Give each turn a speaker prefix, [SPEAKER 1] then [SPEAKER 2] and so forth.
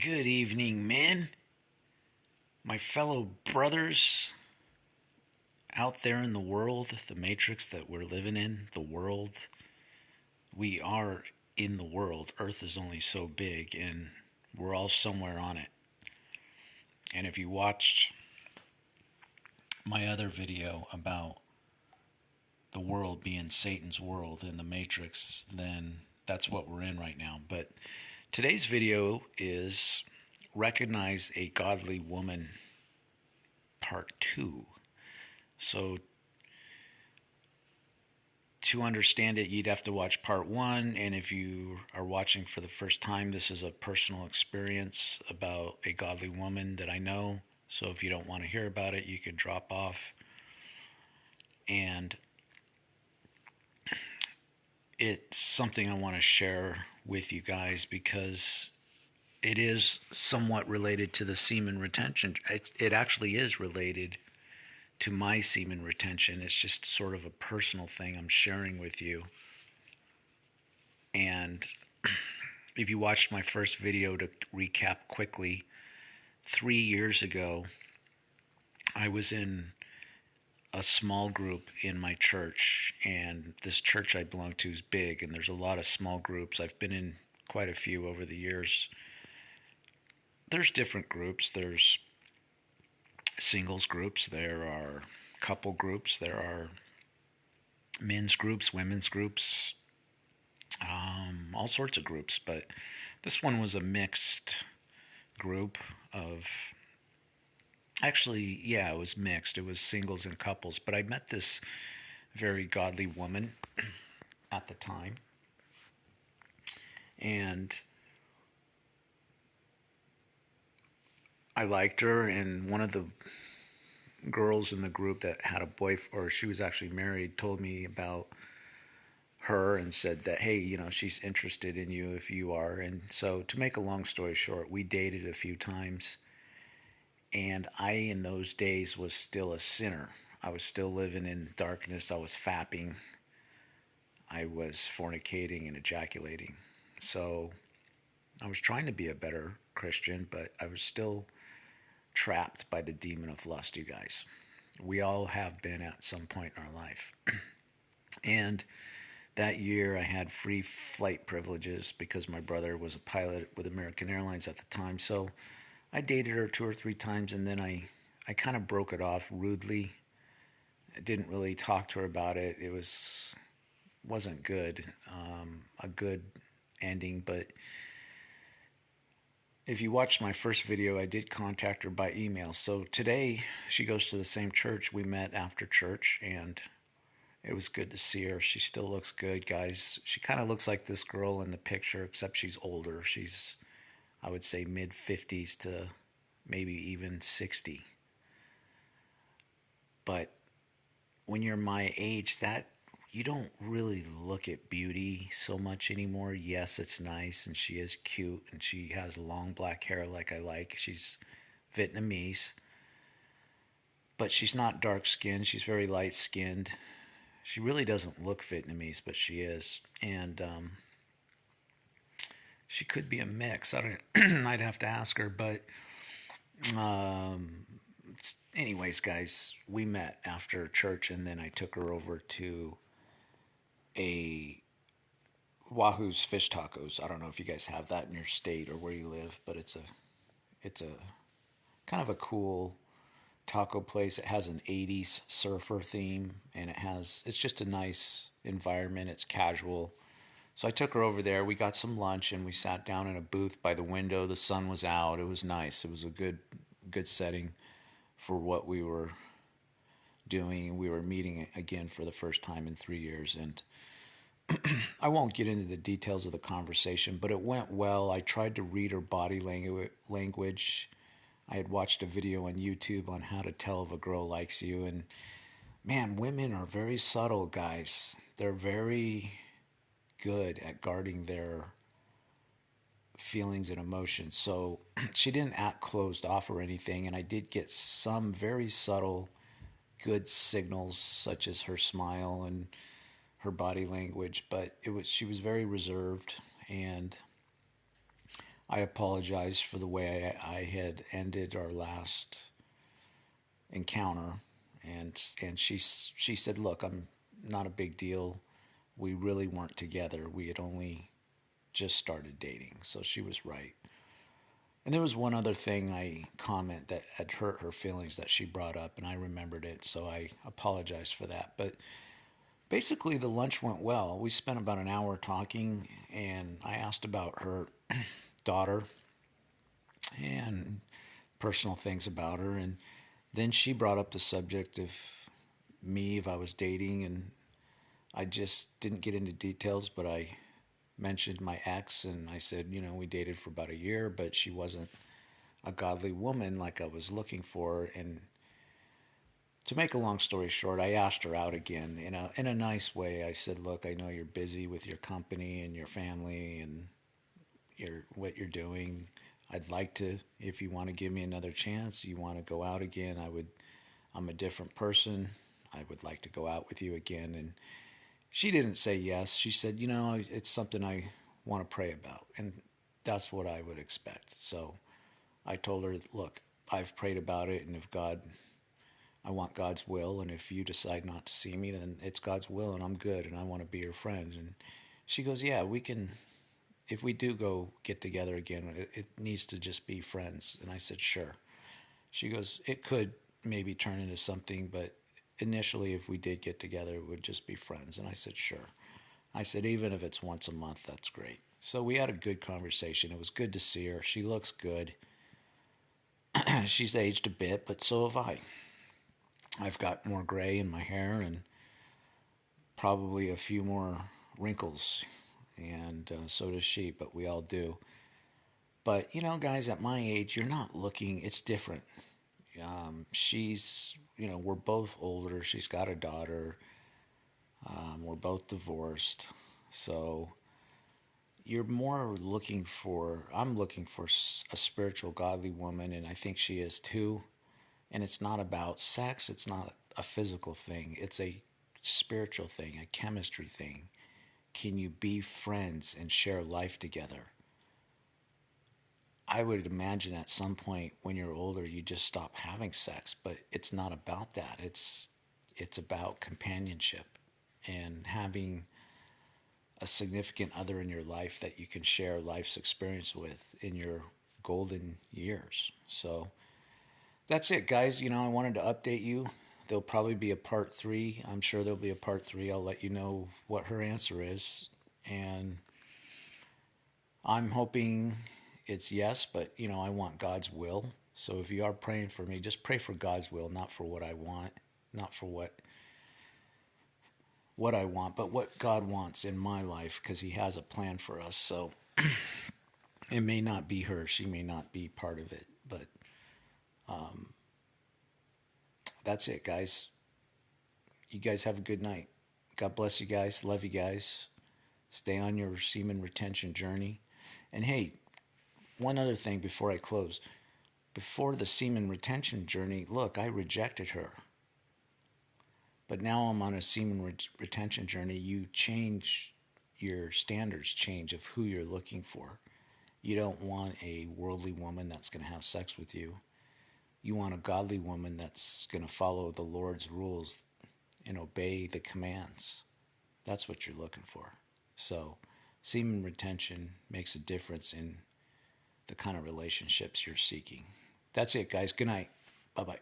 [SPEAKER 1] Good evening, men. My fellow brothers out there in the world, the matrix that we're living in, the world. We are in the world. Earth is only so big, and we're all somewhere on it. And if you watched my other video about the world being Satan's world in the matrix, then that's what we're in right now. But today's video is Recognize a Godly Woman Part 2. So to understand it, you'd have to watch Part 1, and if you are watching for the first time, this is a personal experience about a godly woman that I know. So if you don't want to hear about it, you can drop off. And it's something I want to share with you guys because it is somewhat related to the semen retention. It actually is related to my semen retention. It's just sort of a personal thing I'm sharing with you. And if you watched my first video, to recap quickly, 3 years ago, I was in a small group in my church, and this church I belong to is big, and there's a lot of small groups. I've been in quite a few over the years. There's different groups. There's singles groups, there are couple groups, there are men's groups, women's groups, all sorts of groups. But this one was a mixed group of, actually, yeah, it was mixed. It was singles and couples. But I met this very godly woman at the time, and I liked her. And one of the girls in the group that had a boyfriend, or she was actually married, told me about her and said that, hey, she's interested in you if you are. And so, to make a long story short, we dated a few times, and I, in those days, was still a sinner. I was still living in darkness. I was fapping. I was fornicating and ejaculating. So I was trying to be a better Christian, but I was still trapped by the demon of lust, you guys. We all have been at some point in our life. And that year I had free flight privileges because my brother was a pilot with American Airlines at the time. So I dated her 2 or 3 times, and then I kind of broke it off rudely. I didn't really talk to her about it. It wasn't good, a good ending. But if you watched my first video, I did contact her by email. So today she goes to the same church. We met after church, and it was good to see her. She still looks good, guys. She kind of looks like this girl in the picture, except she's older. She's, I would say, mid-50s to maybe even 60. But when you're my age, that you don't really look at beauty so much anymore. Yes, it's nice, and she is cute, and she has long black hair like I like. She's Vietnamese, but she's not dark-skinned. She's very light-skinned. She really doesn't look Vietnamese, but she is. And she could be a mix. I don't. I'd have to ask her, but anyways, guys, we met after church, and then I took her over to a Wahoo's Fish Tacos. I don't know if you guys have that in your state or where you live, but it's a kind of a cool taco place. It has an 80s surfer theme, and it's just a nice environment. It's casual. So I took her over there. We got some lunch, and we sat down in a booth by the window. The sun was out. It was nice. It was a good setting for what we were doing. We were meeting again for the first time in 3 years, and I won't get into the details of the conversation, but it went well. I tried to read her body language. I had watched a video on YouTube on how to tell if a girl likes you, and man, women are very subtle, guys. They're very good at guarding their feelings and emotions. So she didn't act closed off or anything, and I did get some very subtle good signals, such as her smile and her body language, but she was very reserved, and I apologized for the way I had ended our last encounter, and she said, "Look, I'm not a big deal. We really weren't together. We had only just started dating." So she was right. And there was one other thing I comment that had hurt her feelings that she brought up, and I remembered it, so I apologized for that. But basically, the lunch went well. We spent about an hour talking, and I asked about her daughter and personal things about her, and then she brought up the subject of me if I was dating, and I just didn't get into details, but I mentioned my ex, and I said, we dated for about a year, but she wasn't a godly woman like I was looking for. And to make a long story short, I asked her out again in a nice way. I said, "Look, I know you're busy with your company and your family and what you're doing. I'd like to, if you want to give me another chance, you want to go out again, I'm a different person. I would like to go out with you again." And she didn't say yes. She said, "It's something I want to pray about." And that's what I would expect. So I told her, "Look, I've prayed about it, and I want God's will, and if you decide not to see me, then it's God's will, and I'm good, and I want to be your friend." And she goes, "Yeah, we can, if we do go get together again, it needs to just be friends." And I said, "Sure." She goes, "It could maybe turn into something, but initially, if we did get together, it would just be friends." And I said, "Sure." I said, "Even if it's once a month, that's great." So we had a good conversation. It was good to see her. She looks good. She's aged a bit, but so have I. I've got more gray in my hair and probably a few more wrinkles, and so does she, but we all do. But, guys, at my age, you're not looking, it's different. We're both older. She's got a daughter. We're both divorced. So you're more looking for, I'm looking for a spiritual, godly woman, and I think she is too. And it's not about sex, it's not a physical thing, it's a spiritual thing, a chemistry thing. Can you be friends and share life together? I would imagine at some point when you're older, you just stop having sex, but it's not about that. It's about companionship and having a significant other in your life that you can share life's experience with in your golden years. So that's it, guys. I wanted to update you. There'll probably be a part 3. I'm sure there'll be a part 3. I'll let you know what her answer is. And I'm hoping it's yes, but I want God's will. So if you are praying for me, just pray for God's will, not for what I want, not for what I want, but what God wants in my life, because He has a plan for us. So it may not be her; she may not be part of it, but that's it, guys. You guys have a good night. God bless you guys. Love you guys. Stay on your semen retention journey. And hey, one other thing before I close. Before the semen retention journey, look, I rejected her. But now I'm on a semen retention journey. You change, your standards change of who you're looking for. You don't want a worldly woman that's going to have sex with you. You want a godly woman that's going to follow the Lord's rules and obey the commands. That's what you're looking for. So, semen retention makes a difference in the kind of relationships you're seeking. That's it, guys. Good night. Bye-bye.